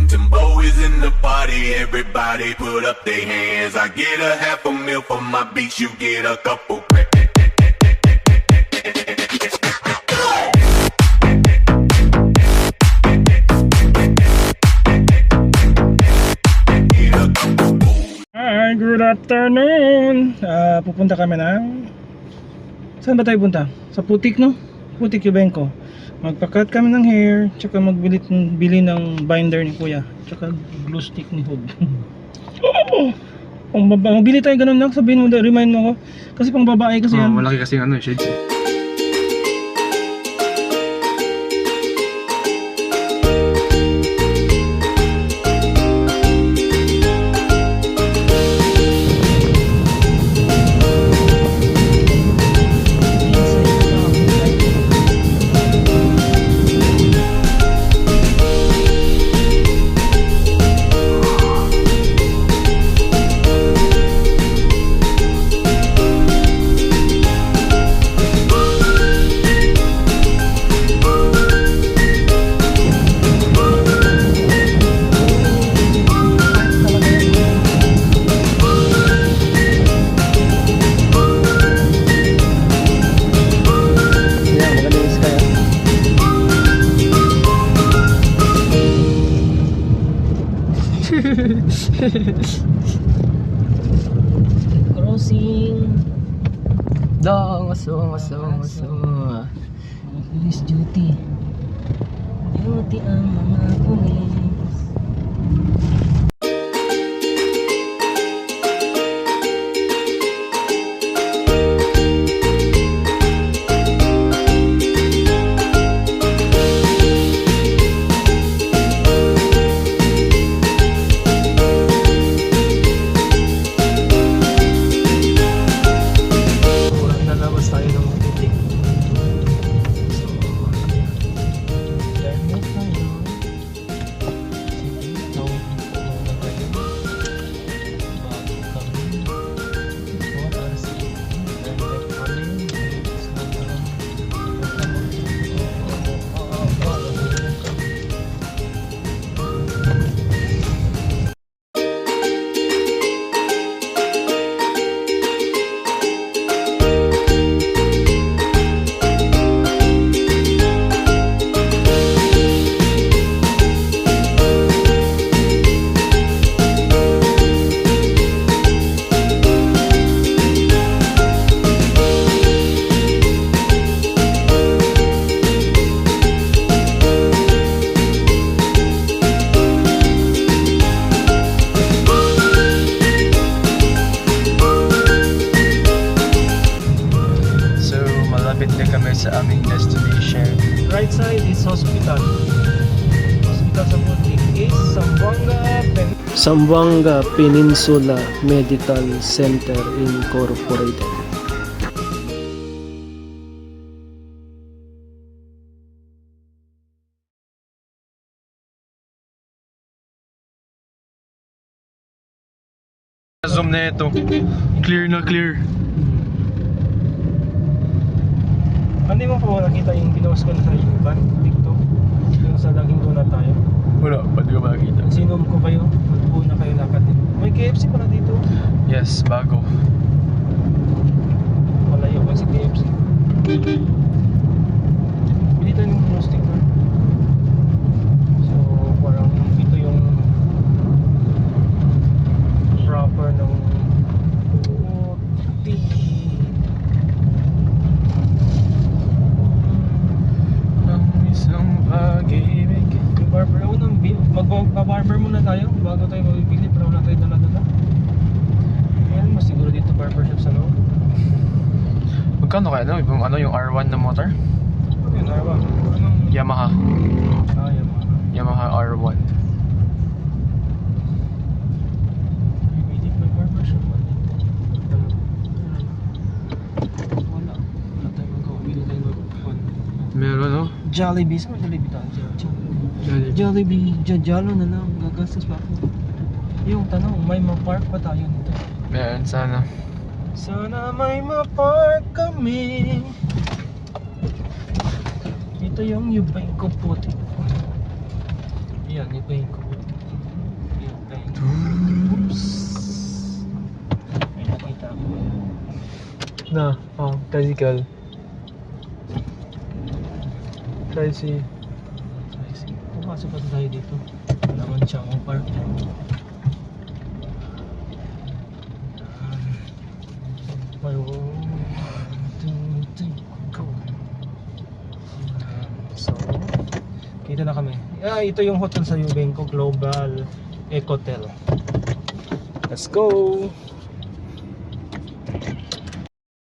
Timbo is in the party, everybody put up their hands. I get a half a meal for my beats, you get a couple. Hi, good afternoon. Pupunta kami ng... Saan ba tayo punta? Sa Putik, no? Putik Yubenko. Magpa-cut kami ng hair, tsaka bili ng binder ni Kuya, tsaka glue stick ni Hug. Magbili tayo ganun lang, sabihin mo, remind mo ako. Kasi pang babae kasi yan. Malaki kasi ano, shades. Crossing. Maso. Police duty. Duty ang mga pulis. Sa aming destination. Right side is hospital. Hospital sa Putik is Zamboanga Peninsula Medical Center Incorporated. Zoom na ito. Clear na clear. Hindi mo pa nakita yung pinost ko na sa Yuban, TikTok. Yung sa laging doon na tayo. Wala, pwede ko makakita. Sinom ko kayo, magbuo na kayo lakad. May KFC pala dito. Yes, bago. Malayo ba si KFC? Bili tayo ng glow stick. So, parang ito yung proper ng Putik. Isang pag-ibig. Yung barber, magpa-barber muna tayo bago tayo mabibili, pero wala tayo dala-dala. Ayan, mas siguro dito barbershop sa loob. Magkano kaya yung R1 na motor? Ano yun, Arwa? Anong... Yamaha. Yamaha R1. Pwede may barbershop ba? Wala tayo magkakabili tayo mag-phone. Meron, no? Jollibee, saan may Jollibee tayo? Jollibee, Jalo na lang, gagastos pa ako. Yung tanong, may ma-park pa tayo nito? Meron, sana. Sana may ma-park kami. Ito yung Yubenko Putik. Yan, Yubenko Putik. May nakita ako. Na, tricycle. Tricy. Pumasok pa tayo dito. Wala man siyang park. May 1, 2, 3, go. So, kita na kami. Ito yung hotel sa Ubenco, Global Ecotel. Let's go!